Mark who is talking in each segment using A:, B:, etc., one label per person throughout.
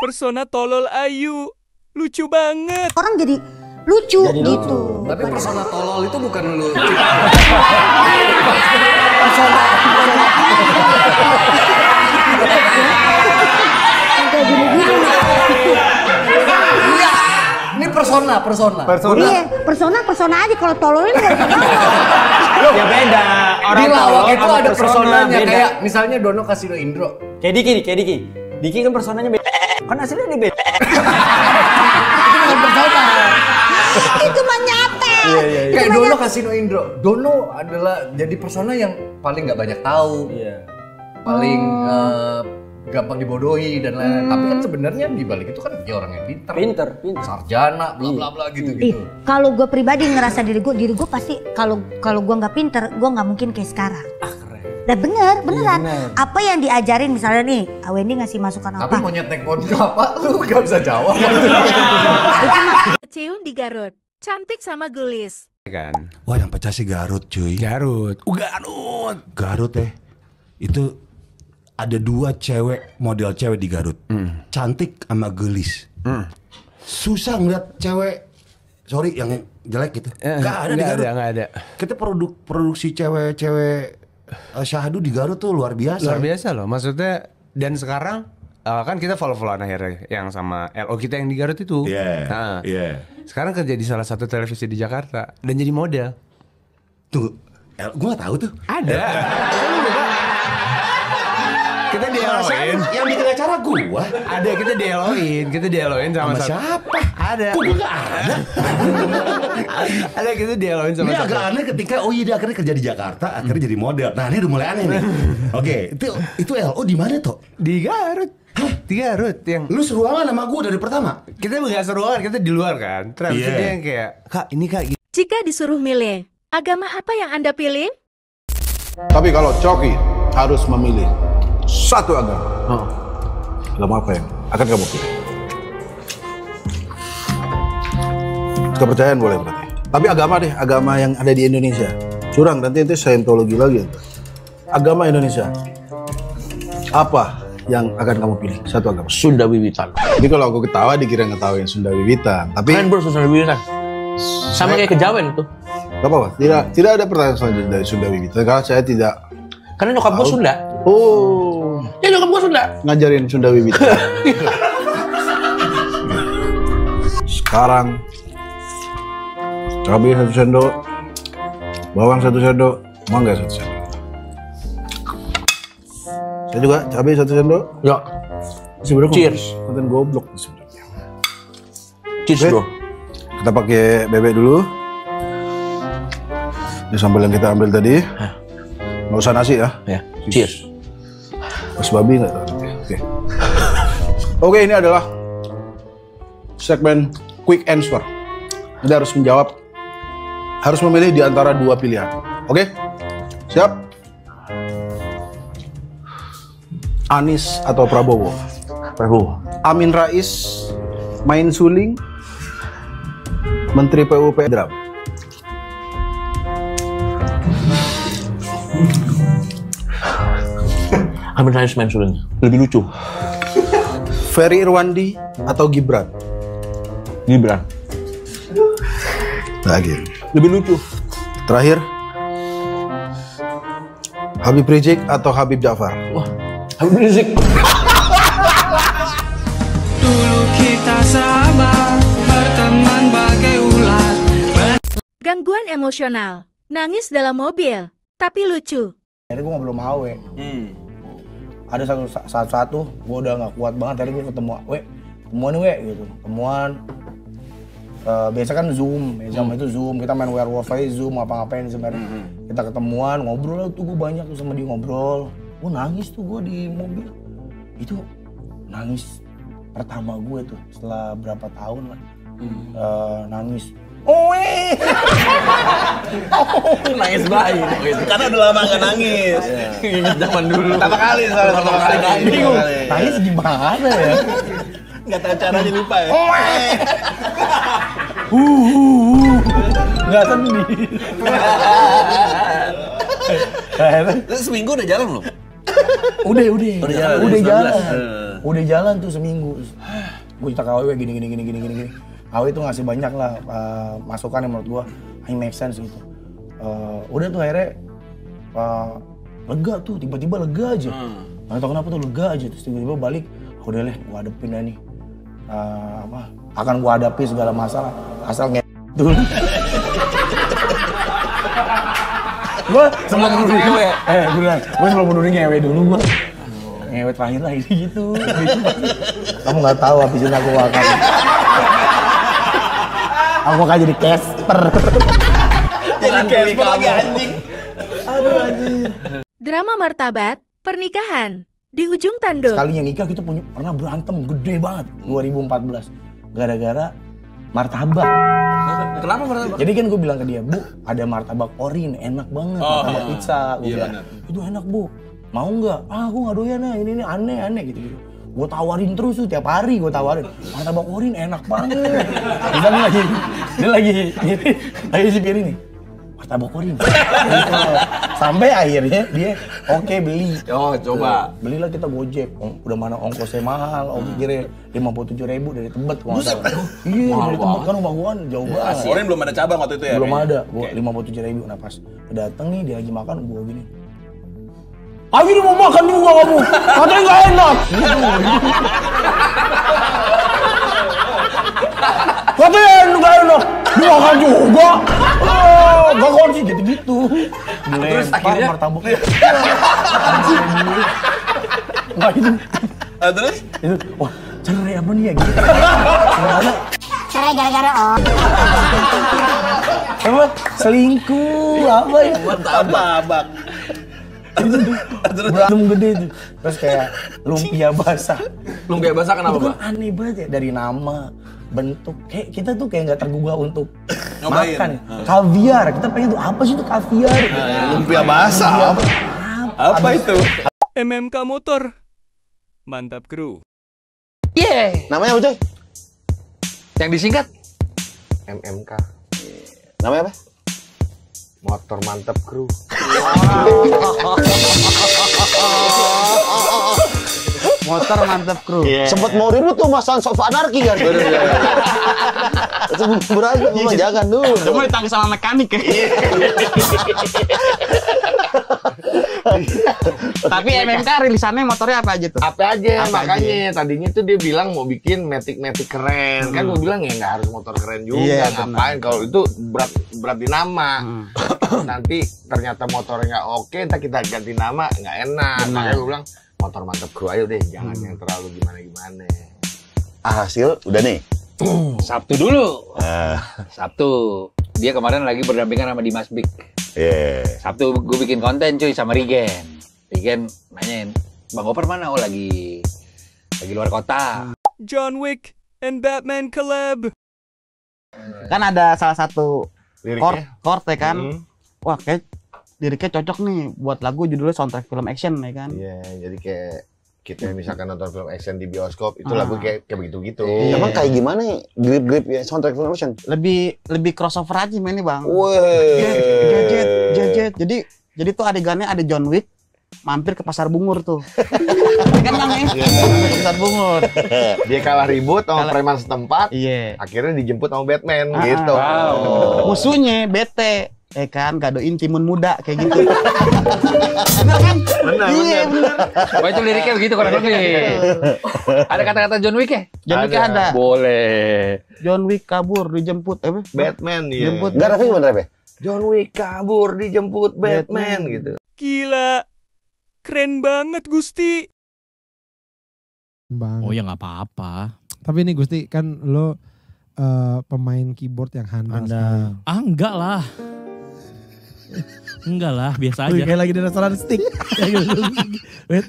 A: Persona tolol Ayu. Lucu banget.
B: Orang jadi lucu gitu.
C: Tapi persona tolol itu bukan lu.
B: Kayak gini-gini.
C: Iya. Ini persona.
B: Iya, persona aja kalau tolol ini nggak bisa.
D: Ya beda.
C: Di lawak itu ada personanya kayak misalnya Dono Kasino Indro.
D: Kayak Diki. Diki kan personanya beda. Kan aslinya dia beda.
C: Itu bukan persona.
B: Itu mah nyata.
C: Kayak Dono Kasino Indro. Dono adalah jadi persona yang paling nggak banyak tahu.
D: Iya.
C: Paling gampang dibodohi dan lain-lain. Tapi kan sebenarnya di balik itu kan dia orang yang pintar. Sarjana, bla bla bla gitu.
B: Kalau gue pribadi ngerasa diri gue pasti kalau gue nggak pinter, gue nggak mungkin kayak sekarang.
C: Keren.
B: Dan beneran. Apa yang diajarin misalnya nih, Wendy ngasih masukan apa?
C: Tapi mau nyetek pohon kelapa, lu gak bisa jawab.
E: Cium di Garut, cantik sama gelis.
F: Kan.
G: Wah, yang pecah sih Garut, cuy.
F: Garut.
G: Garut itu ada 2 model cewek di Garut. Cantik sama gelis. Susah ngeliat cewek, sorry yang jelek gitu. Gak ada di Garut.
F: Gak ada.
G: Kita produksi cewek syahdu di Garut tuh luar biasa.
F: Luar biasa loh. Maksudnya dan sekarang kan kita follow-followan akhirnya yang sama LO kita yang di Garut itu.
G: Iya.
F: Sekarang kerja di salah satu televisi di Jakarta dan jadi model.
G: Tuh, gue gak tahu tuh.
F: Ada. Kita di-LO-in.
G: Yang bikin acara gua.
F: Ada, kita di-LO-in sama
G: siapa?
F: Ada.
G: Kok gua gak ada?
F: Ada, kita di-LO-in sama
G: Ini agak aneh ketika dia akhirnya kerja di Jakarta, akhirnya jadi model. Nah, ini udah mulai aneh nih. Oke, itu LO di mana toh?
F: Di Garut. Di Garut yang
G: lu seruangan sama gua dari pertama.
F: Kita nggak seruangan, kita di luar kan. Terus dia yang kayak, "Kak, ini Kak."
E: Jika disuruh milih, agama apa yang Anda pilih?
H: Tapi kalau Coki harus memilih satu agama, agama apa yang akan kamu pilih? Kepercayaan boleh berarti. Tapi agama deh, agama yang ada di Indonesia. Curang, nanti itu Scientology lagi. Agama Indonesia. Apa yang akan kamu pilih? Satu agama.
I: Sunda Wiwitan.
H: Jadi kalau aku ketawa dikira ngetawain Sunda Wiwitan. Tapi
I: Keren bro, Sunda Wiwitan. Sama kayak kejawen itu.
H: gak apa-apa. Tidak ada pertanyaan selanjutnya dari Sunda Wiwitan. Karena saya tidak.
I: Karena nyokap gue Sunda.
H: Oh.
I: Ya nyokap gue Sunda.
H: Ngajarin Sunda Wiwitan. Sekarang cabai 1 sendok, bawang 1 sendok, mangga 1 sendok. Saya juga cabai 1 sendok.
I: Ya. Cheers.
H: Konten goblok sebenarnya.
I: Cheers bro.
H: Kita pakai bebek dulu. Ini sambal yang kita ambil tadi. Nggak usah nasi ya.
I: Ya. Cheers.
H: Mas babi nggak tahu. Oke. Oke, ini adalah segmen quick answer. Anda harus menjawab, harus memilih di antara 2 pilihan. Oke? Siap? Anies atau Prabowo?
I: Prabowo.
H: Amin Rais main suling, Menteri PUP drum.
I: Amin Rais main suling. Lebih lucu.
H: Ferry Irwandi atau Gibran?
I: Gibran.
H: Lagi.
I: Lebih lucu.
H: Terakhir, Habib Rizik atau Habib Ja'far?
I: Wah, Habib Rizik.
A: Dulu kita sahabat, berteman bagai ular.
E: Gangguan emosional, nangis dalam mobil, tapi lucu.
J: Tadi gue belum mau, Ada satu, gue udah nggak kuat banget. Tadi gue ketemu, temuan gitu, temuan. Biasa kan Zoom, sama itu Zoom, kita main werewolf aja Zoom, apa-ngapain sebenarnya. Kita ketemuan, ngobrol tuh gue banyak tuh sama dia ngobrol. Gue nangis tuh gue di mobil. Itu nangis pertama gue tuh setelah berapa tahun lah. Nangis.
I: Nangis bayi gitu. Karena udah lama gak nangis. Ingat zaman dulu. Pertama kali nangis.
J: Bingung. Nangis gimana ya?
I: Gak tahu caranya, lupa ya.
J: Nggak sedih.
I: Seminggu udah jalan loh.
J: Udah jalan. Udah jalan tuh seminggu. Gue cerita ke AW gini. AW tuh ngasih banyak lah masukan yang menurut gue ini make sense gitu. Udah tuh akhirnya lega tuh, tiba-tiba lega aja. Nggak tau kenapa tuh lega aja, terus tiba-tiba balik, udah deh gue hadepin aja nih. Akan gue hadapi segala masalah, asal dulu. Gue sebelum bunuh ngewe, gue sebelum bunuh ngewe dulu gue. Ngewe terakhir lah ini gitu. Kamu nggak tahu habis ini aku akan jadi Casper.
I: Jadi Casper lagi anjing.
J: Aduh anjing.
E: Drama martabat, pernikahan. Di ujung tanduk.
J: Sekalinya nikah kita pernah berantem gede banget 2014 gara-gara martabak.
I: Kenapa martabak?
J: Jadi kan gue bilang ke dia, Bu, ada martabak orin, enak banget, martabak pizza. Gue bilang, itu enak Bu, mau nggak? Aku nggak doyan nah, ini aneh gitu. Gue tawarin terus tuh tiap hari gue tawarin, martabak orin enak banget. Dia lagi sipir ini. Martabak orin. Sampai akhirnya dia oke beli.
I: Oh coba.
J: Belilah kita Gojek. Udah mana ongkosnya mahal. Ongkirnya 57.000 dari Tebet. Iya dari Tebet kan rumah gua jauh banget.
I: Orin belum ada cabang waktu itu ya?
J: Belum ada. Gua 57.000. Nah pas dateng nih dia lagi makan gua gini. Ayo mau makan juga kamu. Katanya nggak enak. Katanya nggak enak. Dimakan juga. Gak kon sih gitu-gitu.
I: Terus akhirnya
J: martabaknya. Enggak itu.
I: Terus?
J: Itu, wah cerai apa nih ya gitu.
B: Cerai gara-gara
J: Apa? Selingkuh apa ya?
I: Martabak.
J: Berantem gede itu. Terus kayak lumpia basah.
I: Lumpia basah kenapa, Pak?
J: Aneh banget ya dari nama, bentuk. Kayak kita tuh kayak nggak tergugah untuk
I: nyobain.
J: Makan. Kaviar. Kita pengen tuh apa sih itu kaviar?
H: Lumpia basah.
I: Apa itu?
A: MMK motor. Mantap kru.
H: Namanya apa coy?
C: Yang disingkat
H: MMK. Namanya apa? Motor mantap kru.
D: Motor mantap kru.
H: Sempet mau ribut tuh mas Sons of Anarchy kan. Berantem mah jangan dulu.
D: Cuma ditangkis sama mekanik ya. Tapi MMK rilisannya motornya apa aja tuh?
K: Apa aja, makanya tadinya tuh dia bilang mau bikin Matic keren. Kan gue bilang ya nggak harus motor keren juga, ngapain kalau itu berat di nama. Nanti ternyata motornya oke, entar kita ganti nama nggak enak. Makanya gue bilang motor mantap kru ayo deh, jangan yang terlalu gimana-gimana.
H: Hasil udah nih.
C: Sabtu dulu. Sabtu. Dia kemarin lagi berdampingan sama Dimas Big. Sabtu gue bikin konten cuy sama Rigen. Rigen nanyain, Bang Gopar mana? Oh lagi luar kota.
A: John Wick and Batman collab.
D: Kan ada salah satu chord ya kan. Wah kayak liriknya cocok nih buat lagu judulnya soundtrack film action ya kan.
K: Iya, jadi kayak kita misalkan nonton film action di bioskop itu lagu kayak begitu-gitu.
H: Emang kayak gimana ya grip ya soundtrack film action?
D: Lebih crossover aja mainnya Bang. Jet. Jadi tuh adegannya ada John Wick mampir ke pasar bungur tuh. Kan Bang ya? Ke pasar bungur.
K: Dia kalah ribut sama preman setempat. Iya. Akhirnya dijemput sama Batman gitu.
D: Musuhnya bete. Kan gadoin timun muda kayak gitu. Bener kan?
K: Bener.
C: Wah itu liriknya begitu kurang lebih. Ada kata-kata John Wick ya?
D: John Wick ada.
C: Boleh.
D: John Wick kabur dijemput
K: Batman ya.
D: Jemput.
H: Enggak Raffi gimana Raffi?
K: John Wick kabur dijemput Batman gitu.
A: Gila. Keren banget Gusti.
L: Bang.
M: Oh ya nggak apa-apa.
L: Tapi ini Gusti kan lo pemain keyboard yang handal sekali.
M: Enggak lah. Enggak lah, biasa aja.
L: Kayak lagi di restoran steak.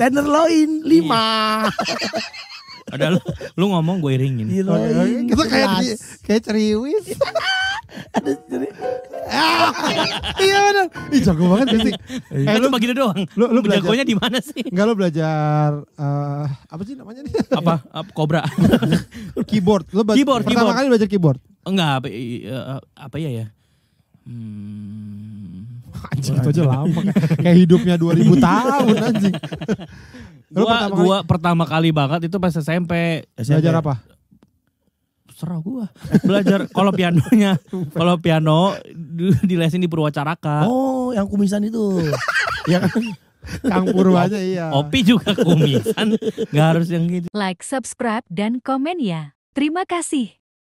L: Tenderloin 5.
M: Ada lu ngomong gue iringin.
L: Kita kayak ceriwis. Ada ceri. Iya benar. Ih jago banget Gusti.
M: Lu begini doang. Lu jagonya di mana sih?
L: Enggak lo belajar apa sih namanya nih?
M: Apa? Cobra.
L: Keyboard. Lo pertama kali belajar keyboard?
M: Enggak, apa ya?
L: Anjing itu aja lama. Kayak hidupnya 2000 tahun anjing.
M: Gua pertama kali banget itu pas SMP.
L: Belajar apa?
M: Serah gua. Belajar kalau piano dilesin di Purwacaraka.
I: Oh, yang kumisan itu.
L: Ya kan? Kang Purwa aja iya.
M: Opi juga kumisan. Gak harus yang gitu.
E: Like, subscribe, dan komen ya. Terima kasih.